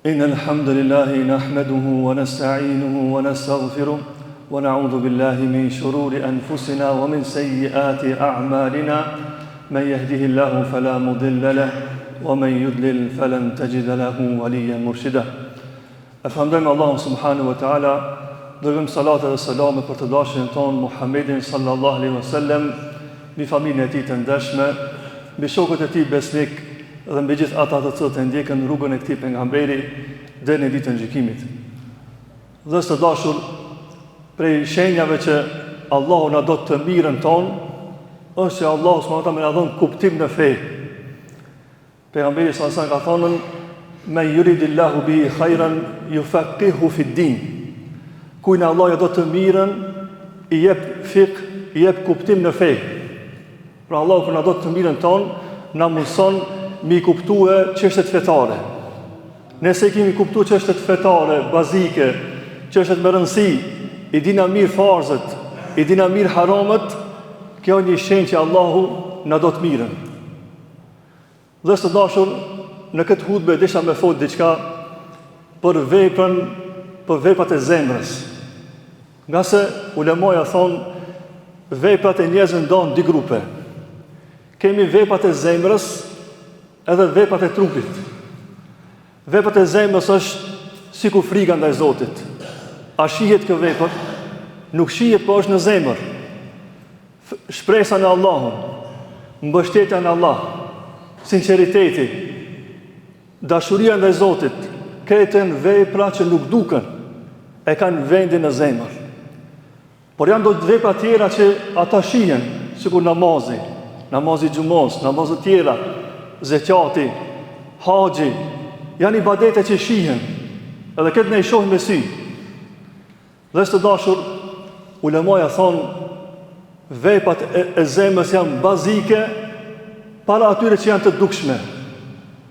إن الحمد لله نحمده ونستعينه ونستغفره ونعوذ بالله من شرور أنفسنا ومن سيئات أعمالنا من يهده الله فلا مضل له ومن يضلل فلن تجد له وليا مرشدا. Elhamdulillah Allahu subhanahu wa ta'ala, dërgojmë salatë dhe selame për të dashurin ton Muhammedin sallallahu alaihi wasallam, mbi familjen e tij të ndershme, mbi shokët e tij besnik dhe mbi gjithë ata të cilët e ndjekën rrugën e këtij pejgamberi deri në ditën e gjykimit. Dhe të dashur, prej shenjave që Allahu na do të mirën ton, është që Allahu subhanahu wa ta'ala na dhon kuptim në fe. Pejgamberi sallallahu alaihi wasallam ka thënë: "Men yuridillahu bihi khairan yufaqihu fi din." Kujt Allah ja do të mirën, i jep fiqh, i jep kuptim në fe. Pra Allahu kur na do të mirën ton, na mëson mi kuptue çështjet fetare. Nëse kemi kuptuar çështjet fetare, bazike, çështjet me rëndësi, i dina mirë farzët, i dina mirë haramat, kjo është një shenjë që Allahu na do të mirën. Dhe së dashur, në këtë hutbë desha me fol diçka për veprën, për veprat e zemrës. Nga se ulemoja thonë, veprat e njerëzve ndohen dy grupe. Kemi veprat e zemrës edhe veprat e trupit. Veprat e zemrës është sikur frika ndaj Zotit. A shihet kjo vepër? Nuk shihet, po është në zemër. Shpresa në Allahun, mbështetja në Allah, sinqeriteti, dashuria ndaj Zotit, këto vepra që nuk duken, e kanë vendin në zemër. Por janë do të vepra tjera që ata shihen, sikur namazi xhumos, namazet tjera, zekati, haxhi, janë ibadete që shihen, edhe këtë ne i shohim me sy. Dhe të dashur, ulemoja thonë, veprat e zemrës janë bazike para atyre që janë të dukshme.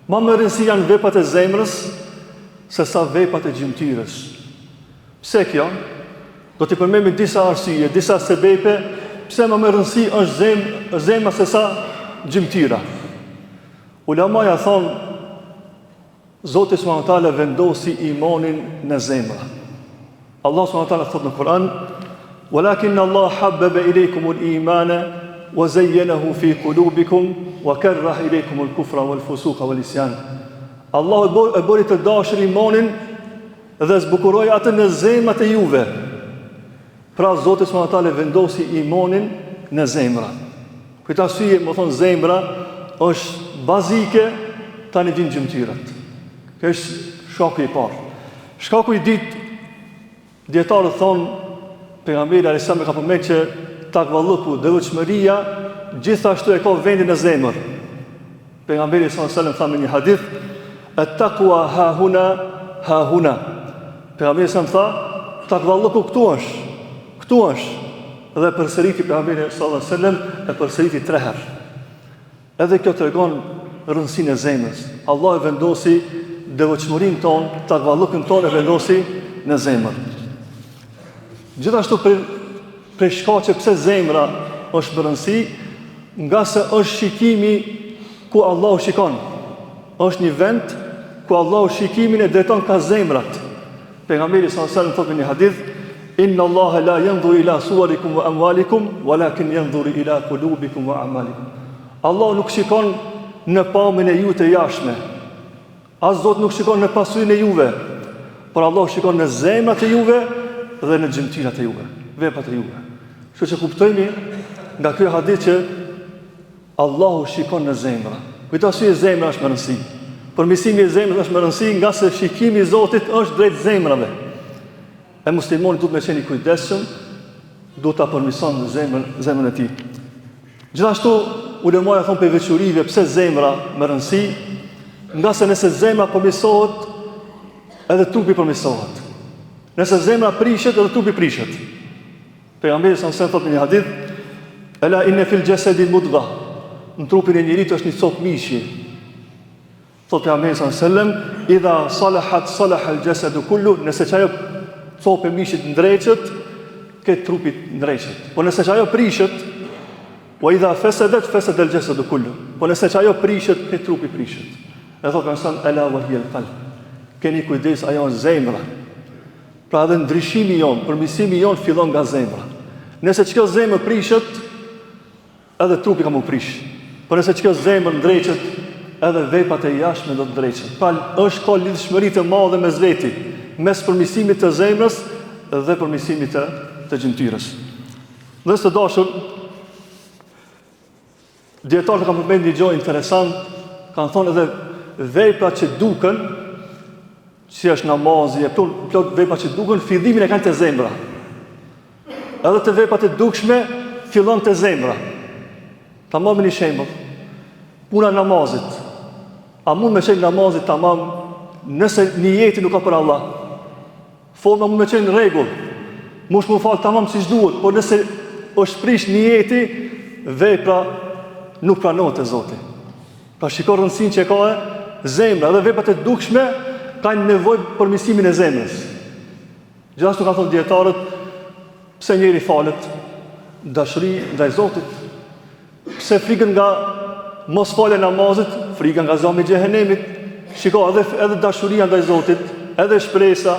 Ma më rëndësi janë veprat e zemrës se sa veprat e gjymtyrës. Pse kjo? Do t'i përmendemi disa arsye, disa sebepe, pse më rëndësi është zemra se sa gjymtyra. Ulamaja thonë, Zoti subhanahu wa taala vendosi imanin në zemra. Allah subhanahu wa taala thotë në Kur'an: "Walakin Allah habbaba ilaykum al-imana wa zayyanahu fi qulubikum wa karraha ilaykum al-kufra wal-fusuqa wal-isyan." Allah e bëri të dashur imanin dhe zbukuroi atë në zemrat e juve. Pra Zoti subhanahu wa taala vendosi imanin në zemra. Këtë arsye, më thonë, zemra është bazike, tani vijnë gjymtyrat. Kjo është shkaku i parë. Shkaku i dytë, dietarët thonë, pejgamberi alayhis salam ka përmendur që takvalluku, devotshmëria, gjithashtu e ka vendin në zemër. Pejgamberi sallallahu alajhi wasallam tha në një hadith: "At-taqwa ha huna." Pejgamberi sa tha, takvalluku këtu është. Dhe përsëriti pejgamberi sallallahu alajhi wasallam e përsëriti 3 herë. Edhe kjo tregon rëndësinë e zemrës. Allah e vendosi devotshmërinë tonë, takvallukun tonë e vendosi në zemër. Gjithashtu për shkaqe pse zemra është më rëndësi, nga se është shikimi ku Allahu shikon. Është një vend ku Allahu shikimin e drejton ka zemrat. Pejgamberi sallallahu alajhi wasallam thotë në një hadith: "Inna Allaha la yanzuru ila suwarikum wa amwalikum, walakin yanzuru ila qulubikum wa a'malikum." Allah nuk shikon në pamjen e juve të jashtme. As Zoti nuk shikon në pasurinë e juve, por Allah shikon në zemrat e juve dhe në gjymtyrat e juve, veprat e juve. Kështu që kuptojmë nga ky hadith që Allahu shikon në zemra. Këtë arsye zemra është më rëndësi. Përmirësimi i zemrës është më rëndësi, nga se shikimi i Zotit është drejt zemrave. E muslimoni duhet me qenë i kujdesshëm, duhet ta përmirëson zemrën e tij. Gjithashtu ulemoja thonë për veçurive pse zemra më rëndësi, nga se nëse zemra përmirësohet, edhe trupi përmirësohet. Nëse zemra prishet, edhe trupi prishet. Pejgamberi sallallahu alajhi wasallam thotë në një hadith: "Ela inna fil jasadi mudghah." Në trupin e njerit është një copë mishi. Thotë pejgamberi sallallahu alajhi wasallam: "Idha salahat salaha al-jasadu kullu." Nëse çajo copë e mishit ndreqet, këtë trupit ndreqet. Po nëse çajo prishet, wa idha fasadat fasada al-jasadu kullu. Po nëse çajo prishet, këtë trupi prishet. E thotë pejgamberi: "Ela wa hiya al-qalb." keni kujdes, ajo është zemra. Pra edhe ndryshimi jon, përmirësimi jon fillon nga zemra. Nëse çka zemër prishet, edhe trupi ka më prish. Por nëse çka zemër ndreqet, edhe veprat e jashtme do të ndreqen. Pra është ka lidhshmëri të madhe mes veti, mes përmirësimit të zemrës dhe përmirësimit të gjymtyrës. Dhe së dashur, dietarët kanë përmendur një gjë interesant, kanë thonë edhe veprat që duken, si është namazi, plot veprat që duken, fillimin e kanë te zemra. Edhe të veprat e dukshme fillon te zemra. Ta marrim një shembull. Puna e namazit. A mund me qenë namazit tamam nëse niyeti nuk ka për Allah? Forma mund me qenë në rregull. Mund të fal tamam siç duhet, por nëse është prish niyeti, vepra nuk pranohet te Zoti. Pra shikoj rëndësinë që ka zemra, edhe veprat e dukshme kanë nevojë për përmirësimin e zemrës. Gjithashtu kanë thënë dietarët, pse njeri falet? Dashuri ndaj Zotit. Pse frikën nga mos falja namazit? Frikën nga zjarri i xhehenemit. Shiko, edhe dashuria ndaj Zotit, edhe shpresa,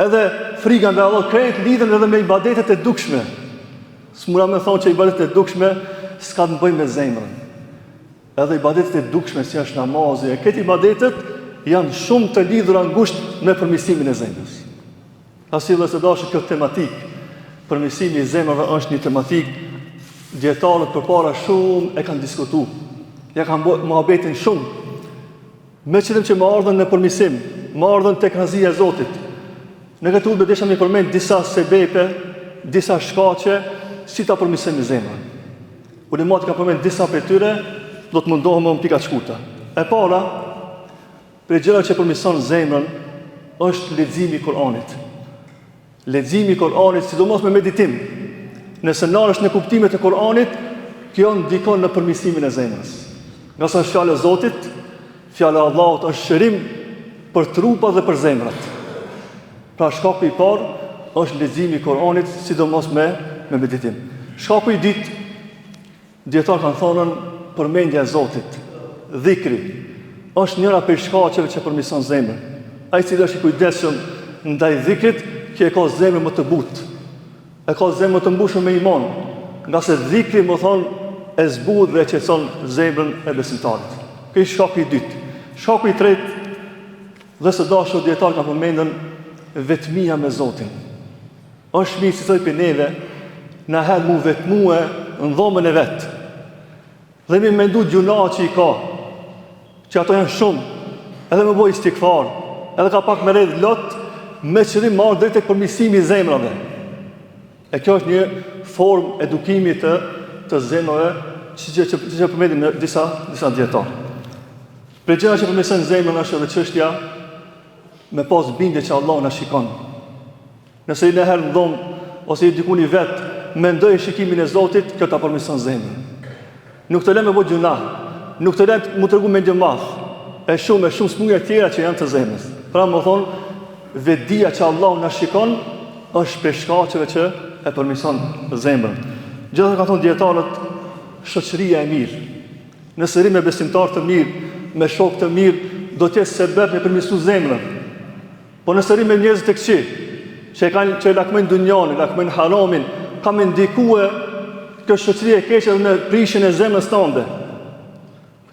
edhe frika ndaj Allahut, krejt lidhen edhe me ibadetet e dukshme. S'mura me thonë që ibadetet e dukshme s'ka të bëjnë me zemrën. Edhe ibadetet e dukshme si është namazi, këtë ibadetet janë shumë të lidhura ngushtë me përmirësimin e zemrës. Asi dhe se dashur kjo tematik, përmirësimi i zemrave është një tematik dietarët përpara shumë e kanë diskutuar. Ja kanë bërë mohabetin shumë. Me qëllim që më ardhen në përmirësim, më ardhen tek kënaqësia e Zotit. Në këtë udhë desha më përmend disa sebepe, disa shkaqe si ta përmirësojmë zemrën. Ulemat kanë përmend disa prej tyre, do të mundohem në pika të shkurta. E para, për gjërat që përmirëson zemrën është leximi i Kuranit. Leximi i Kuranit, sidomos me meditim. Nëse ndarësh në kuptimet e Kuranit, kjo ndikon në përmirësimin e zemrës. Nga sa është fjala e Zotit, fjala e Allahut është shërim për trupat dhe për zemrat. Pra shkaku i parë është leximi i Kuranit, sidomos me meditim. Shkaku i dytë, dietarët kanë thënë përmendja e Zotit, dhikri, është njëra prej shkaqeve që përmirëson zemrën. Ai i cili është i kujdesshëm ndaj dhikrit, që e ka zemrën më të butë, e ka zemrën më të mbushur me iman, nga se dhikri më thonë e zbudh dhe e qetëson zemrën e besimtarit. Ky është shkaku i dytë. Shkaku i tretë, dhe së dashur dietarët kanë përmendur vetmia me Zotin. Është mirë si thoj për neve, na herë mu vetmue në dhomën e vet. Dhe mi mendu gjunat që i ka, që ato janë shumë, edhe me boj istikfar, edhe ka pak me redh lot, me qëllim marrë drejt tek përmirësimi i zemrave. E kjo është një formë edukimi të zemrave, që përmendim në disa dietarë. Për gjëra që përmirëson zemrën është edhe çështja me pas bindje që Allah na shikon. Nëse i herë në dhomë, ose i dikuni vetë, mendoj shikimin e Zotit, kjo ta përmirëson zemrën. Nuk të le me bëj gjuna, nuk të le mu tregu mendje madh, e shumë smundje tjera që janë të zemrës. Pra më thonë, vetdia që Allah na shikon është për shkaqeve që e përmirëson zemrën. Gjithashtu ka thonë dietarët, shoqëria e mirë. Nëse rrim me besimtar të mirë, me shok të mirë, do të jetë sebeb me përmirësu zemrën. Po nëse rrim me njerëz të këqij, që lakmojnë dunjanin, lakmojnë haramin, ka me ndikue kjo shoqëri e keqe në prishjen e zemrës tënde.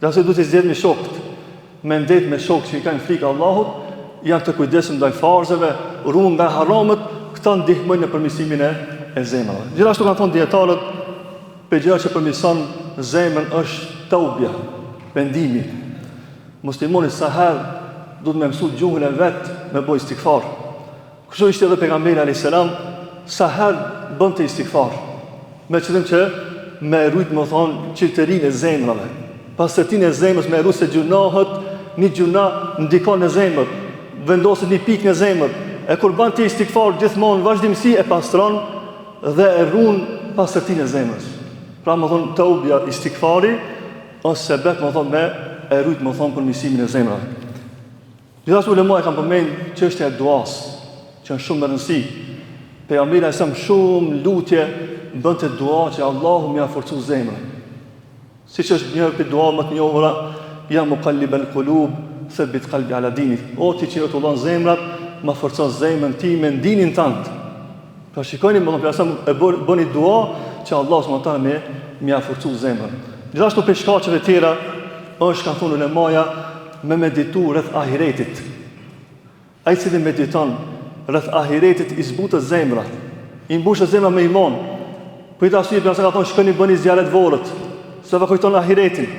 Qase duhet të zgjedhni shokët. Me ndet me shokë që i kanë frikë Allahut, janë të kujdesshëm ndaj farzeve, ruhen nga haramat, këta ndihmojnë në përmirësimin e zemrave. Gjithashtu kanë thonë dietarët, për gjëra që përmirëson zemrën është taubja, pendimi. Muslimoni sa herë duhet me mësu gjuhën e vet me bëj istikfar. Kështu ishte edhe pejgamberi alayhis salam, sa herë bënte istikfar, me qëllim që me rujt më thonë qiltërinë e zemrave. Pastërtinë e zemrës me rujt se gjunahet, një gjuna ndikon në zemër, vendoset një pikë në zemër, e kur bën ti istikfar gjithmonë vazhdimsi e pastron dhe e ruan pastërtinë e zemrës. Pra më thonë taubja, istikfari ose sebeb më thonë me e rujt më thonë përmirësimin e zemrave. Gjithashtu ulemat kanë përmendur çështja e duas, që është shumë e rëndësishme. Pejgamberi sa shumë lutje bënte dua që Allahu më ia forcoj zemrën. Siç është një prej dua më të njohura, ja muqallibal qulub, thabbit qalbi ala dinit. O ti që rrotullon zemrat, ma forcon zemrën time në dinin tënd. Pra shikoni, më thonë, bëni dua që Allah subhanahu më forcu zemrën. Gjithashtu për shkaqeve tjera është, kanë thonë ulemaja, me meditu rreth ahiretit. Ai i cili mediton rreth ahiretit i zbutët zemra, i mbushet zemra me iman. Për këtë arsye ka thonë shkoni bëni zjarret vorrët, se va kujton ahiretin.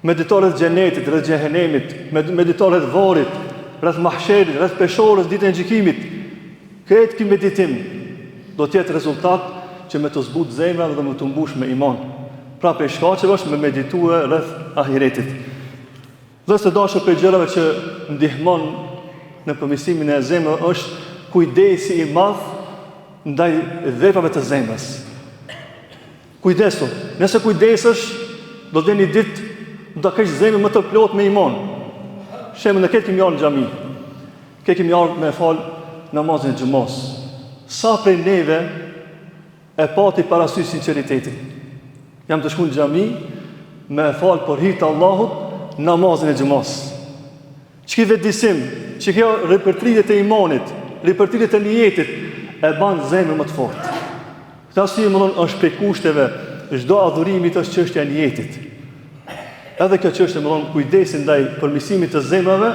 Medito rreth xhenetit, rreth xhehenemit, medito rreth varrit, rreth mahsherit, rreth peshorës, ditën e gjykimit. Këtë ky meditim do të jetë rezultat që me të zbut zemra dhe me të mbush me iman. Pra për shkaqeve është me meditue rreth ahiretit. Dhe së dashur për gjërave që ndihmon në përmirësimin e zemrës është kujdesi i madh ndaj veprave të zemrës. Kujdesu. Nëse kujdesesh, do të vjen një ditë do të kesh zemrën më të plotë me iman. Shembull, ne kemi ardhur në xhami. Kemi ardhur me fal namazin e xumos. Sa prej neve e pati parasysh sinqeritetin. Jam të shkuar në xhami me fal për hir të Allahut namazin e xumos. Çka vetësim, që kjo ripërtritje të imanit, ripërtritje të niyetit e ban zemrën më të fortë. Këtë arsye më thonë është për kushteve, çdo adhurimi është çështja e niyetit. Edhe kjo çështje më thonë kujdesi ndaj përmirësimit të zemrave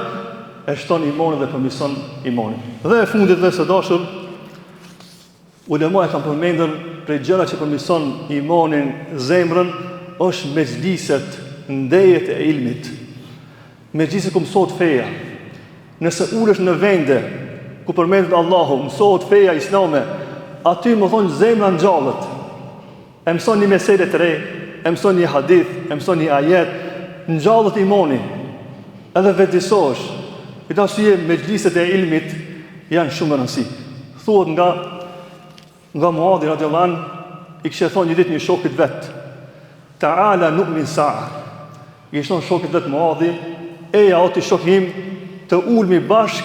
e shton imanin dhe përmirëson imanin. Dhe e fundit dhe së dashur, ulemaja kanë përmendur për gjëra që përmirëson imanin, zemrën, është mezhliset, ndejet e ilmit. Mezhliset ku mësohet feja. Nëse ulesh në vende ku përmendet Allahu, mësohet feja islame, aty më thonë zemra ngjallet. E mëson një mesele të re, e mëson një hadith, e mëson një ajet, ngjallet imani. Edhe vetësohesh. Këtë arsye mezhliset e ilmit janë shumë rëndësishme. Thuhet nga Muadhi radhiyallahu anhu, i kishte thonë një ditë një shokit vet, Ta'ala nu'min sa'a. I kishte thonë shokit vet Muadhi, eja o ti shokim të ulmi bashk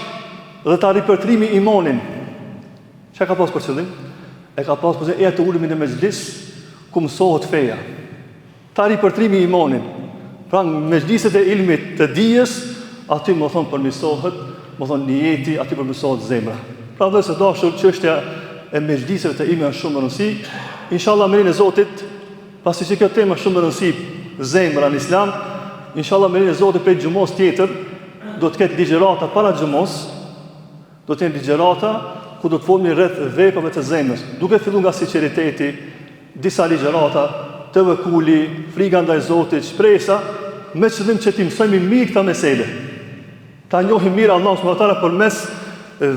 dhe ta ripërtrimi imanin. Çka ka pas për qëllim? E ka pas për qëllim e të ulmi në mezhlis ku mësohet feja. Ta ripërtrimi imanin. Pra në mezhliset e ilmit të dijes, aty më thonë përmirësohet, më thonë niyeti, aty përmirësohet zemra. Pra dhe se dashur çështja e mezhliseve të ilmit është shumë e rëndësishme. Inshallah me lejen e Zotit, pasi që kjo temë është shumë e rëndësishme, zemra në Islam, inshallah me lejen e Zotit për xhumos tjetër do të ketë ligjërata para xhumos, do të jenë ligjërata ku do të folmi rreth veprave të zemrës, duke filluar nga sinqeriteti, disa ligjërata, tevekuli, frika ndaj Zotit, shpresa, me qëllim që ti mësojmë mirë këta mesele. Ta njohim mirë Allahun subhanahu wa taala përmes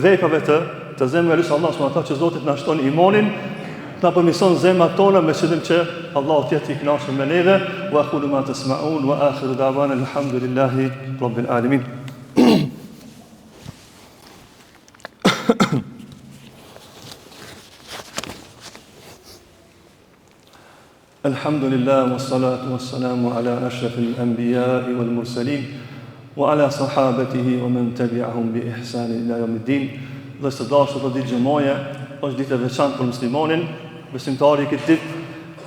veprave të zemrës. Lutem Allahun subhanahu wa taala që Zoti na shton imanin, na përmirëson zemrat tona me qëllim që Allahu të jetë i kënaqur me neve. Wa aqulu ma tasma'un wa akhiru da'wana alhamdulillahi rabbil alamin. الحمد لله والصلاة والسلام على أشرف الأنبياء والمرسلين وعلى صحابته ومن تبعهم بإحسان إلى يوم الدين. Dhe së dashur të ditë gjëmoje, është ditë e veçantë për muslimanin, besimtari këtë ditë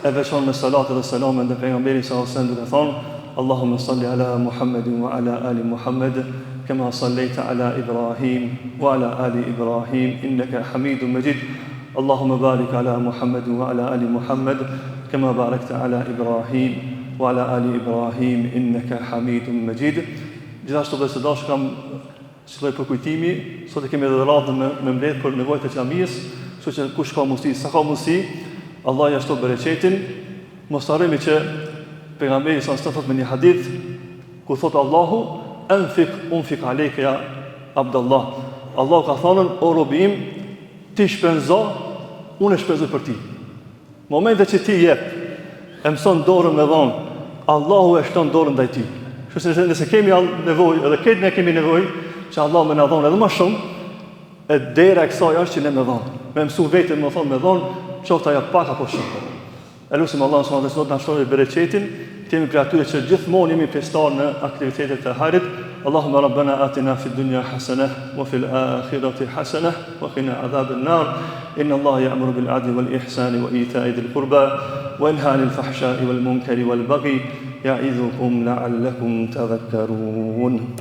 e veçon me salatë dhe selame ndaj pejgamberit sallallahu alaihi wasallam, duke thonë: Allahumma salli ala Muhammedin wa ala ali Muhammed, kama sallaita ala Ibrahim wa ala ali Ibrahim innaka Hamidum Majid. Allahumma barik ala Muhammedin wa ala ali Muhammed, kama barakta ala Ibrahim wa ala ali Ibrahim innaka Hamidum Majid. Gjithashtu dhe së dashur kam si lloj përkujtimi, sot e kemi edhe radhën me mbledh për nevojat e xhamisë, kështu që kush ka mundësi, sa ka mundësi, Allah ja shto bereqetin. Mos harrojmë që pejgamberi sa thot me një hadith ku thot Allahu unfik alejka ya Abdullah. Allahu ka thonë: o robi im, ti shpenzo, unë e shpenzoj për ti. Momentet që ti jep, e mëson dorën me dhon, Allahu e shton dorën ndaj ty. Kështu që nëse kemi nevojë, edhe këtë ne kemi nevojë, që Allah me na dhon edhe më shumë, e dera e kësaj është që ne me dhon. Me mësu vetëm më thonë me dhon, qoftë ajo pak apo shumë. Elusim Allah subhanahu wa taala na shtojë bereqetin, të jemi prej atyre që gjithmonë jemi pjesëtar në aktivitetet e hajrit. Allahumma rabbana atina fid dunya hasanah wa fil akhirati hasanah wa qina adhaban nar. Inna Allah ya'muru bil 'adli wal ihsani wa ita'i dhil qurba wa yanha 'anil fahsha'i wal munkari wal baghi يعظكم لعلكم تذكرون.